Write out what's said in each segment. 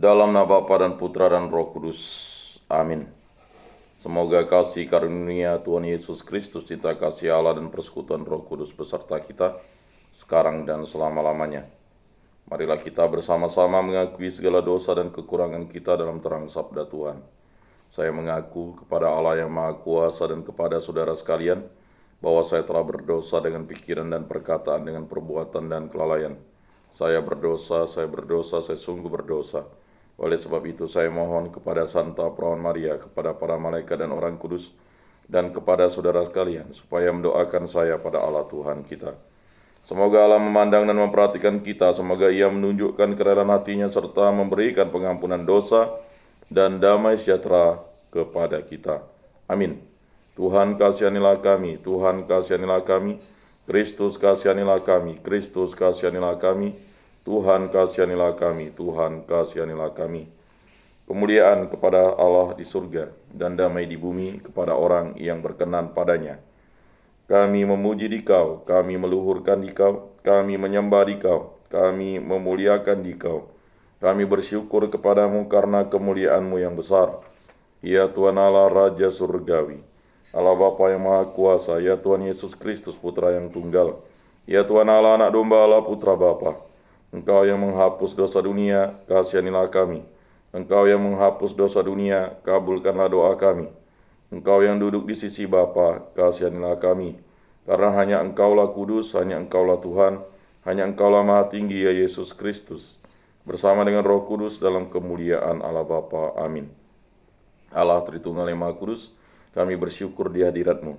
Dalam nama Bapa dan Putra dan Roh Kudus. Amin. Semoga kasih karunia Tuhan Yesus Kristus, cinta kasih Allah dan persekutuan Roh Kudus beserta kita sekarang dan selama-lamanya. Marilah kita bersama-sama mengakui segala dosa dan kekurangan kita dalam terang sabda Tuhan. Saya mengaku kepada Allah yang Maha Kuasa dan kepada saudara sekalian bahwa saya telah berdosa dengan pikiran dan perkataan, dengan perbuatan dan kelalaian. Saya berdosa, saya sungguh berdosa. Oleh sebab itu saya mohon kepada Santa Perawan Maria, kepada para malaikat dan orang kudus, dan kepada saudara sekalian, supaya mendoakan saya pada Allah Tuhan kita. Semoga Allah memandang dan memperhatikan kita, semoga Ia menunjukkan kerelaan hatinya, serta memberikan pengampunan dosa dan damai sejahtera kepada kita. Amin. Tuhan kasihanilah kami, Tuhan kasihanilah kami, Kristus kasihanilah kami, Kristus kasihanilah kami, Tuhan kasihanilah kami, Tuhan kasihanilah kami. Kemuliaan kepada Allah di surga dan damai di bumi kepada orang yang berkenan padanya. Kami memuji Dikau, kami meluhurkan Dikau, kami menyembah Dikau, kami memuliakan Dikau. Kami bersyukur kepadamu karena kemuliaan-Mu yang besar. Ya Tuhan Allah Raja Surgawi, Allah Bapa yang Maha Kuasa, ya Tuhan Yesus Kristus Putra yang Tunggal, ya Tuhan Allah Anak Domba Allah Putra Bapa. Engkau yang menghapus dosa dunia, kasihanilah kami. Engkau yang menghapus dosa dunia, kabulkanlah doa kami. Engkau yang duduk di sisi Bapa, kasihanilah kami. Karena hanya Engkaulah kudus, hanya Engkaulah Tuhan, hanya Engkaulah Maha Tinggi, ya Yesus Kristus. Bersama dengan Roh Kudus dalam kemuliaan Allah Bapa. Amin. Allah Tritunggal yang Maha Kudus, kami bersyukur di hadirat-Mu.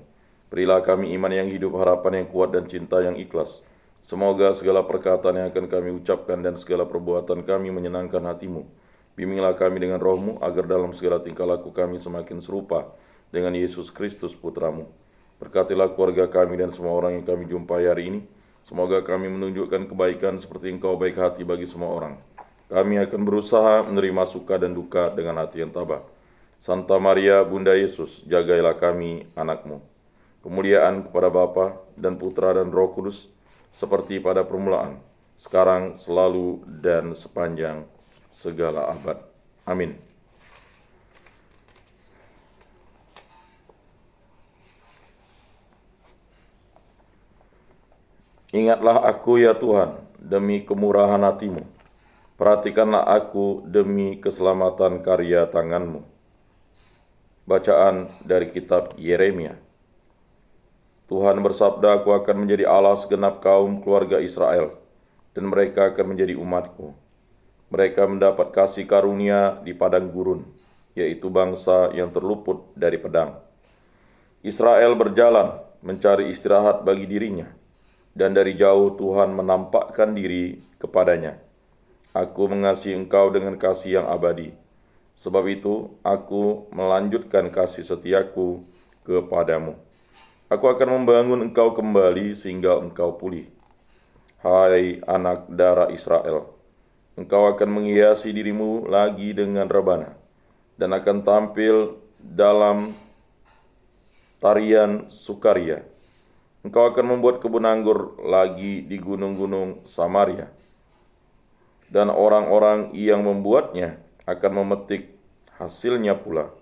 Berilah kami iman yang hidup, harapan yang kuat, dan cinta yang ikhlas. Semoga segala perkataan yang akan kami ucapkan dan segala perbuatan kami menyenangkan hati-Mu. Bimbinglah kami dengan Roh-Mu, agar dalam segala tingkah laku kami semakin serupa dengan Yesus Kristus Putra-Mu. Berkatilah keluarga kami dan semua orang yang kami jumpai hari ini. Semoga kami menunjukkan kebaikan seperti Engkau baik hati bagi semua orang. Kami akan berusaha menerima suka dan duka dengan hati yang tabah. Santa Maria, Bunda Yesus, jagailah kami, anak-Mu. Kemuliaan kepada Bapa dan Putra dan Roh Kudus, seperti pada permulaan, sekarang, selalu, dan sepanjang segala abad. Amin. Ingatlah aku ya Tuhan, demi kemurahan hati-Mu. Perhatikanlah aku demi keselamatan karya tangan-Mu. Bacaan dari kitab Yeremia. Tuhan bersabda, aku akan menjadi Allah segenap kaum keluarga Israel, dan mereka akan menjadi umat-Ku. Mereka mendapat kasih karunia di padang gurun, yaitu bangsa yang terluput dari pedang. Israel berjalan mencari istirahat bagi dirinya, dan dari jauh Tuhan menampakkan diri kepadanya. Aku mengasihi engkau dengan kasih yang abadi. Sebab itu aku melanjutkan kasih setiaku kepadamu. Aku akan membangun engkau kembali sehingga engkau pulih. Hai anak darah Israel, engkau akan menghiasi dirimu lagi dengan rebana, dan akan tampil dalam tarian sukaria. Engkau akan membuat kebun anggur lagi di gunung-gunung Samaria, dan orang-orang yang membuatnya akan memetik hasilnya pula.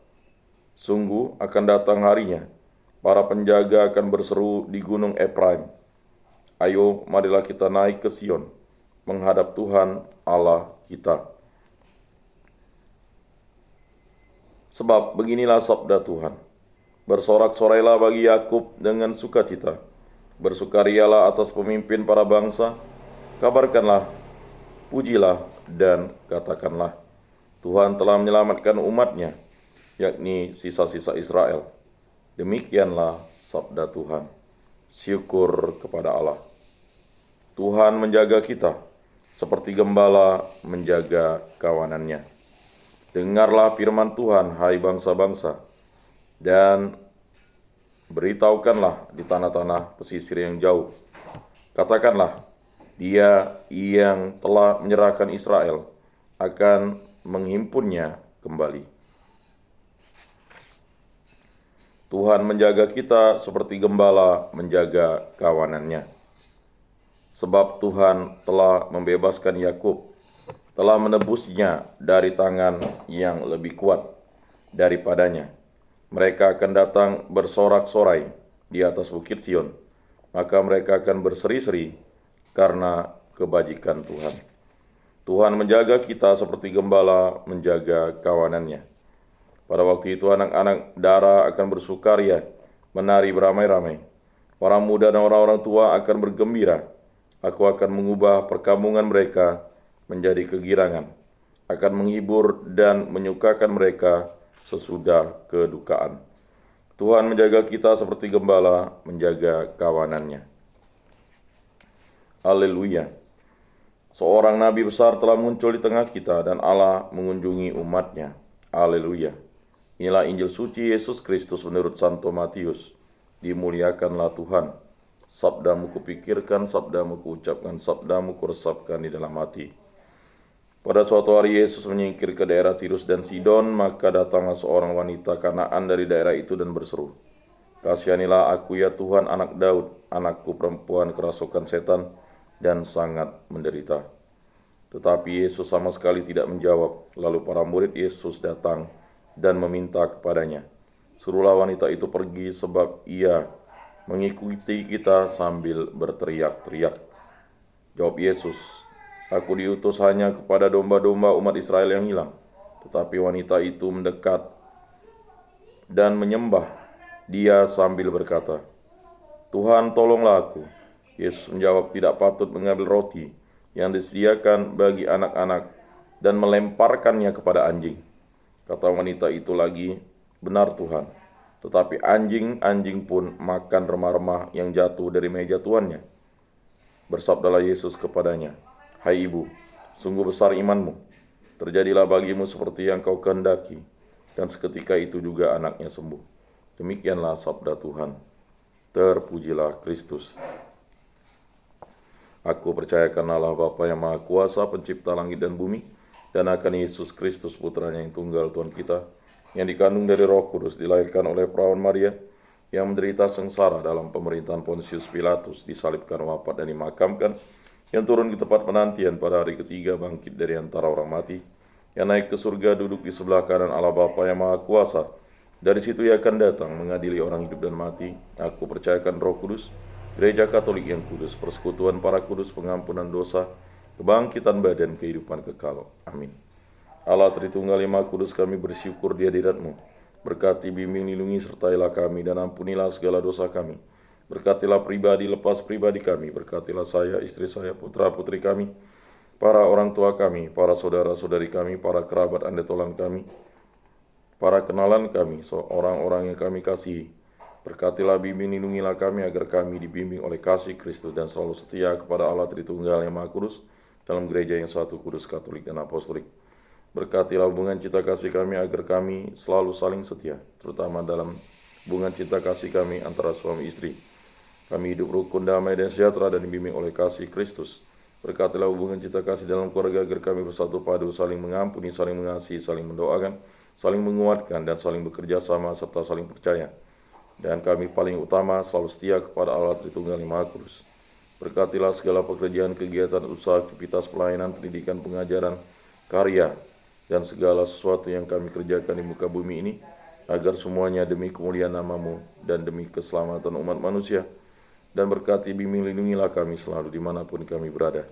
Sungguh akan datang harinya, para penjaga akan berseru di gunung Efraim, ayo marilah kita naik ke Sion, menghadap Tuhan Allah kita. Sebab beginilah sabda Tuhan, bersorak-sorailah bagi Yakub dengan sukacita, bersukarialah atas pemimpin para bangsa, kabarkanlah, pujilah, dan katakanlah, Tuhan telah menyelamatkan umat-Nya, yakni sisa-sisa Israel. Demikianlah sabda Tuhan. Syukur kepada Allah. Tuhan menjaga kita, seperti gembala menjaga kawanannya. Dengarlah firman Tuhan, hai bangsa-bangsa, dan beritahukanlah di tanah-tanah pesisir yang jauh. Katakanlah, Dia yang telah menyerahkan Israel akan menghimpunnya kembali. Tuhan menjaga kita seperti gembala menjaga kawanannya. Sebab Tuhan telah membebaskan Yakub, telah menebusnya dari tangan yang lebih kuat daripadanya. Mereka akan datang bersorak-sorai di atas bukit Sion, maka mereka akan berseri-seri karena kebajikan Tuhan. Tuhan menjaga kita seperti gembala menjaga kawanannya. Pada waktu itu anak-anak dara akan bersukaria, menari beramai-ramai. Orang muda dan orang-orang tua akan bergembira. Aku akan mengubah perkampungan mereka menjadi kegirangan, akan menghibur dan menyukakan mereka sesudah kedukaan. Tuhan menjaga kita seperti gembala menjaga kawanannya. Haleluya. Seorang nabi besar telah muncul di tengah kita dan Allah mengunjungi umatnya. Haleluya. Inilah Injil suci Yesus Kristus menurut Santo Matius. Dimuliakanlah Tuhan. Sabdamu kupikirkan, sabdamu kuucapkan, sabdamu kuresapkan di dalam hati. Pada suatu hari Yesus menyingkir ke daerah Tirus dan Sidon, maka datanglah seorang wanita Kanaan dari daerah itu dan berseru, "Kasihanilah aku ya Tuhan, anak Daud, anakku perempuan kerasukan setan dan sangat menderita." Tetapi Yesus sama sekali tidak menjawab. Lalu para murid Yesus datang dan meminta kepadanya, "Suruhlah wanita itu pergi sebab ia mengikuti kita sambil berteriak-teriak." Jawab Yesus, "Aku diutus hanya kepada domba-domba umat Israel yang hilang." Tetapi wanita itu mendekat dan menyembah dia sambil berkata, "Tuhan, tolonglah aku." Yesus menjawab, "Tidak patut mengambil roti yang disediakan bagi anak-anak dan melemparkannya kepada anjing." Kata wanita itu lagi, "Benar Tuhan, tetapi anjing-anjing pun makan remah-remah yang jatuh dari meja tuannya." Bersabdalah Yesus kepadanya, "Hai ibu, sungguh besar imanmu. Terjadilah bagimu seperti yang kau kehendaki." Dan seketika itu juga anaknya sembuh. Demikianlah sabda Tuhan. Terpujilah Kristus. Aku percayakan Allah Bapa yang Maha Kuasa, pencipta langit dan bumi, dan akan Yesus Kristus putranya yang tunggal Tuhan kita, yang dikandung dari Roh Kudus, dilahirkan oleh perawan Maria, yang menderita sengsara dalam pemerintahan Pontius Pilatus, disalibkan, wafat dan dimakamkan, yang turun ke tempat penantian pada hari ketiga, bangkit dari antara orang mati, yang naik ke surga, duduk di sebelah kanan Allah Bapa yang Maha Kuasa. Dari situ ia akan datang mengadili orang hidup dan mati. Aku percayakan Roh Kudus, Gereja Katolik yang kudus, persekutuan para kudus, pengampunan dosa, kebangkitan badan, kehidupan kekal. Amin. Allah Tritunggal yang Maha Kudus, kami bersyukur di hadirat-Mu. Berkati, bimbing, lindungi, sertailah kami, dan ampunilah segala dosa kami. Berkatilah pribadi lepas pribadi kami. Berkatilah saya, istri saya, putra-putri kami, para orang tua kami, para saudara-saudari kami, para kerabat andetolan kami, para kenalan kami, orang-orang yang kami kasihi. Berkatilah, bimbing, lindungilah kami agar kami dibimbing oleh kasih Kristus dan selalu setia kepada Allah Tritunggal yang Maha Kudus dalam gereja yang satu, kudus, katolik, dan apostolik. Berkatilah hubungan cinta kasih kami agar kami selalu saling setia, terutama dalam hubungan cinta kasih kami antara suami istri. Kami hidup rukun, damai, dan sejahtera dan dibimbing oleh kasih Kristus. Berkatilah hubungan cinta kasih dalam keluarga agar kami bersatu padu, saling mengampuni, saling mengasihi, saling mendoakan, saling menguatkan, dan saling bekerja sama serta saling percaya. Dan kami paling utama selalu setia kepada Allah Tritunggal yang Maha Kudus. Berkatilah segala pekerjaan, kegiatan, usaha, aktivitas, pelayanan, pendidikan, pengajaran, karya, dan segala sesuatu yang kami kerjakan di muka bumi ini, agar semuanya demi kemuliaan nama-Mu dan demi keselamatan umat manusia. Dan berkati, bimbing, lindungilah kami selalu dimanapun kami berada.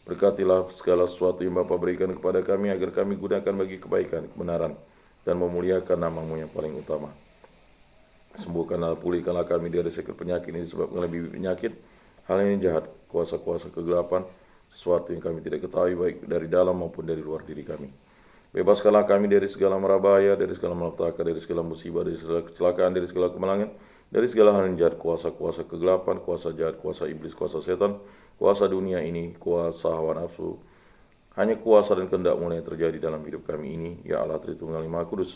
Berkatilah segala sesuatu yang Bapa berikan kepada kami, agar kami gunakan bagi kebaikan, kebenaran, dan memuliakan nama-Mu yang paling utama. Sembuhkanlah, pulihkanlah kami dari segala penyakit ini, disebabkan lebih penyakit, hal yang jahat, kuasa-kuasa kegelapan, sesuatu yang kami tidak ketahui baik dari dalam maupun dari luar diri kami. Bebaskanlah kami dari segala mara bahaya, dari segala malapetaka, dari segala musibah, dari segala kecelakaan, dari segala kemalangan, dari segala hal yang jahat, kuasa-kuasa kegelapan, kuasa jahat, kuasa iblis, kuasa setan, kuasa dunia ini, kuasa hawa nafsu. Hanya kuasa dan kehendak mulai terjadi dalam hidup kami ini, ya Allah Tritunggal yang Maha Kudus.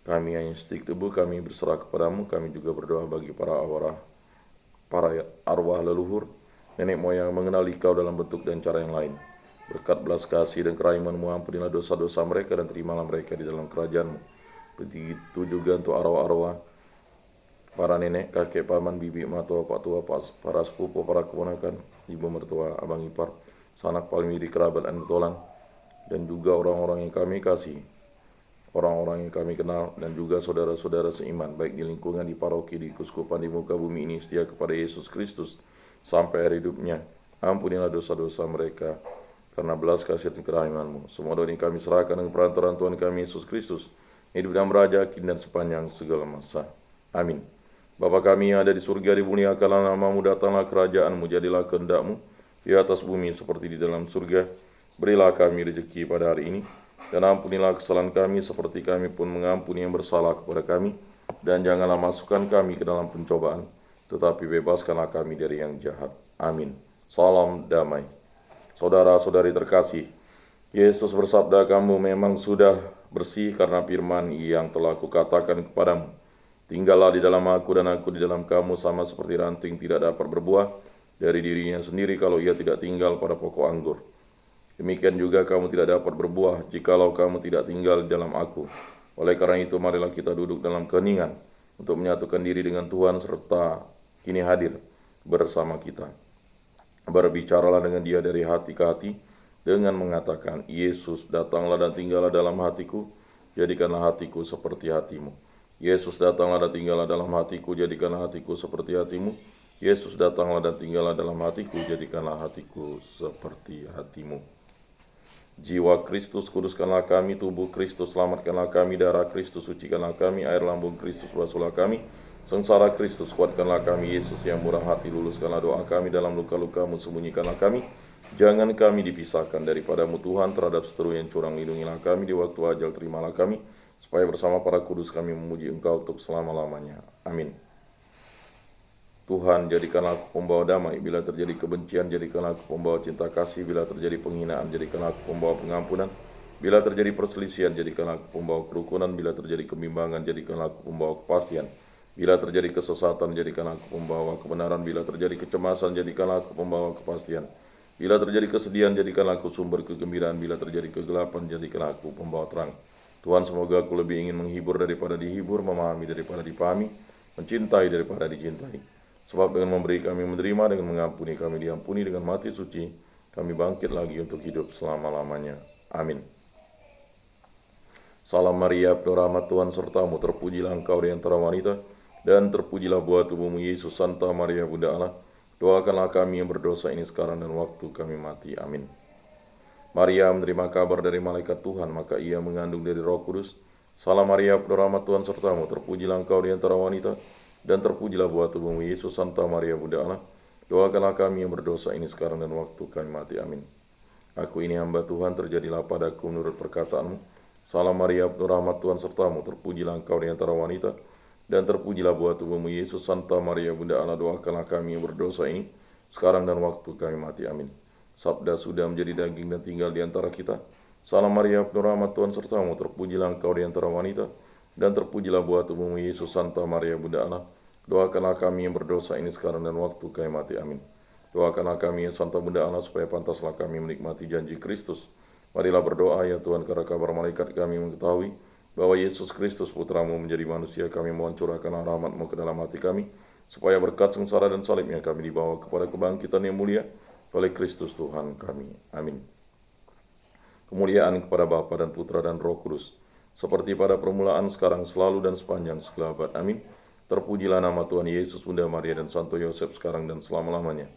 Kami hanya setik debu, kami berserah kepadamu. Kami juga berdoa bagi para arwah leluhur, nenek moyang mengenal Dikau dalam bentuk dan cara yang lain. Berkat belas kasih dan kerahiman-Mu, ampunilah dosa-dosa mereka dan terimalah mereka di dalam kerajaan-Mu. Begitu juga untuk arwah-arwah para nenek, kakek, paman, bibi, matua, pak tua, para sepupu, para keponakan, ibu mertua, abang ipar, sanak paling di kerabat dan tolan, dan juga orang-orang yang kami kasih, orang-orang yang kami kenal, dan juga saudara-saudara seiman, baik di lingkungan, di paroki, di keuskupan, di muka bumi ini, setia kepada Yesus Kristus sampai akhir hidupnya. Ampunilah dosa-dosa mereka, karena belas kasihan kerahiman-Mu. Semua doa ini kami serahkan dengan perantaraan Tuhan kami Yesus Kristus, hidup dan beraja, kini dan sepanjang segala masa. Amin. Bapa kami yang ada di surga, dimuliakanlah nama-Mu, datanglah kerajaan-Mu, jadilah kehendak-Mu di atas bumi seperti di dalam surga. Berilah kami rezeki pada hari ini, dan ampunilah kesalahan kami seperti kami pun mengampuni yang bersalah kepada kami. Dan janganlah masukkan kami ke dalam pencobaan, tetapi bebaskanlah kami dari yang jahat. Amin. Salam damai. Saudara-saudari terkasih, Yesus bersabda, kamu memang sudah bersih karena firman yang telah kukatakan kepadamu. Tinggallah di dalam aku dan aku di dalam kamu, sama seperti ranting tidak dapat berbuah dari dirinya sendiri kalau ia tidak tinggal pada pokok anggur. Demikian juga kamu tidak dapat berbuah jikalau kamu tidak tinggal di dalam aku. Oleh karena itu marilah kita duduk dalam keheningan untuk menyatukan diri dengan Tuhan serta kini hadir bersama kita. Berbicaralah dengan Dia dari hati ke hati dengan mengatakan, Yesus datanglah dan tinggallah dalam hatiku, jadikanlah hatiku seperti hatimu. Yesus datanglah dan tinggallah dalam hatiku, jadikanlah hatiku seperti hatimu. Yesus datanglah dan tinggallah dalam hatiku, jadikanlah hatiku seperti hatimu. Jiwa Kristus kuduskanlah kami, tubuh Kristus selamatkanlah kami, darah Kristus sucikanlah kami, air lambung Kristus basuhlah kami, sengsara Kristus kuatkanlah kami. Yesus yang murah hati, luluskanlah doa kami, dalam luka-lukamu sembunyikanlah kami. Jangan kami dipisahkan daripadamu Tuhan, terhadap seteru yang curang lindungilah kami, di waktu ajal terimalah kami, supaya bersama para kudus kami memuji Engkau untuk selama-lamanya. Amin. Tuhan, jadikanlah aku pembawa damai. Bila terjadi kebencian, jadikanlah aku pembawa cinta kasih. Bila terjadi penghinaan, jadikanlah aku pembawa pengampunan. Bila terjadi perselisihan, jadikanlah aku pembawa kerukunan. Bila terjadi kebimbangan, jadikanlah aku pembawa kepastian. Bila terjadi kesesatan, jadikanlah aku pembawa kebenaran. Bila terjadi kecemasan, jadikanlah aku pembawa kepastian. Bila terjadi kesedihan, jadikanlah aku sumber kegembiraan. Bila terjadi kegelapan, jadikanlah aku pembawa terang. Tuhan, semoga aku lebih ingin menghibur daripada dihibur, memahami daripada dipahami, mencintai daripada dicintai. Sebab dengan memberi kami menerima, dengan mengampuni kami diampuni, dengan mati suci kami bangkit lagi untuk hidup selama-lamanya. Amin. Salam Maria, penuh rahmat Tuhan sertamu, terpujilah engkau di antara wanita, dan terpujilah buah tubuhmu Yesus. Santa Maria Bunda Allah, doakanlah kami yang berdosa ini sekarang dan waktu kami mati. Amin. Maria menerima kabar dari malaikat Tuhan, maka ia mengandung dari Roh Kudus. Salam Maria, penuh rahmat Tuhan sertamu, terpujilah engkau di antara wanita, dan terpujilah buah tubuhmu Yesus. Santa Maria Bunda Allah, doakanlah kami yang berdosa ini sekarang dan waktu kami mati. Amin. Aku ini hamba Tuhan, terjadilah padaku menurut perkataanmu. Salam Maria, penuh rahmat Tuhan sertamu, terpujilah engkau di antara wanita, dan terpujilah buah tubuhmu Yesus. Santa Maria Bunda Allah, doakanlah kami yang berdosa ini sekarang dan waktu kami mati. Amin. Sabda sudah menjadi daging dan tinggal di antara kita. Salam Maria, penuh rahmat Tuhan sertamu, terpujilah engkau di antara wanita, dan terpujilah buah tubuhmu Yesus. Santa Maria Bunda Allah, doakanlah kami yang berdosa ini sekarang dan waktu kami mati. Amin. Doakanlah kami ya Santa Bunda Allah, supaya pantaslah kami menikmati janji Kristus. Marilah berdoa ya Tuhan, karena kabar malaikat kami mengetahui bahwa Yesus Kristus Putramu menjadi manusia. Kami mohon curahkanlah rahmat-Mu ke dalam hati kami, supaya berkat sengsara dan salibnya kami dibawa kepada kebangkitan yang mulia oleh Kristus Tuhan kami. Amin. Kemuliaan kepada Bapa dan Putra dan Roh Kudus, seperti pada permulaan, sekarang, selalu, dan sepanjang segala abad. Amin. Terpujilah nama Tuhan Yesus, Bunda Maria, dan Santo Yosef, sekarang dan selama-lamanya.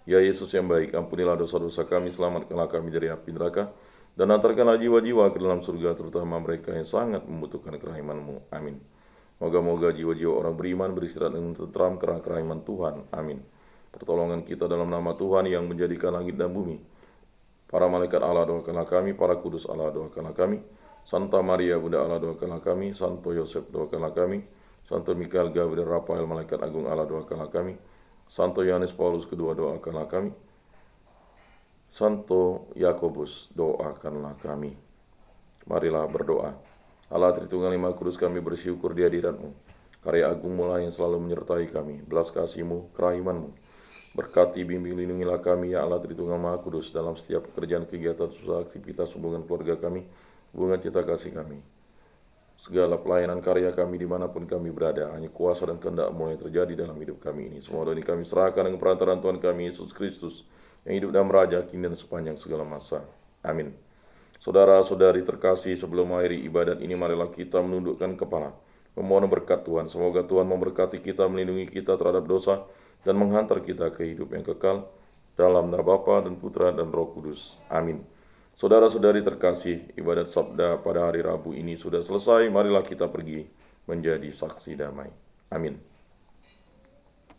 Ya Yesus yang baik, ampunilah dosa-dosa kami, selamatkanlah kami dari api neraka, dan antarkanlah jiwa-jiwa ke dalam surga, terutama mereka yang sangat membutuhkan kerahiman-Mu. Amin. Moga-moga jiwa-jiwa orang beriman beristirahat dengan tentram karena kerahiman Tuhan. Amin. Pertolongan kita dalam nama Tuhan yang menjadikan langit dan bumi. Para malaikat Allah, doakanlah kami. Para kudus Allah, doakanlah kami. Santa Maria Bunda Allah, doakanlah kami. Santo Yosef, doakanlah kami. Santo Mikael, Gabriel, Rafael, malaikat agung Allah, doakanlah kami. Santo Yohanes Paulus kedua, doakanlah kami. Santo Yakobus, doakanlah kami. Marilah berdoa. Allah Tritunggal Maha Kudus, kami bersyukur di hadirat-Mu. Karya agung-Mu yang selalu menyertai kami. Belas kasih-Mu, kerahiman-Mu. Berkati, bimbing, lindungilah kami ya Allah Tritunggal Maha Kudus dalam setiap pekerjaan, kegiatan, usaha, aktivitas, hubungan keluarga kami, hubungan cinta kasih kami. Segala pelayanan karya kami dimanapun kami berada, hanya kuasa dan kehendak-Mu yang terjadi dalam hidup kami ini. Semua doa ini kami serahkan dengan perantaraan Tuhan kami Yesus Kristus, yang hidup dan meraja kini dan sepanjang segala masa. Amin. Saudara-saudari terkasih, sebelum mengakhiri ibadat ini, marilah kita menundukkan kepala, memohon berkat Tuhan. Semoga Tuhan memberkati kita, melindungi kita terhadap dosa, dan menghantar kita ke hidup yang kekal, dalam nama Bapa dan Putra dan Roh Kudus. Amin. Saudara-saudari terkasih, ibadat sabda pada hari Rabu ini sudah selesai. Marilah kita pergi menjadi saksi damai. Amin.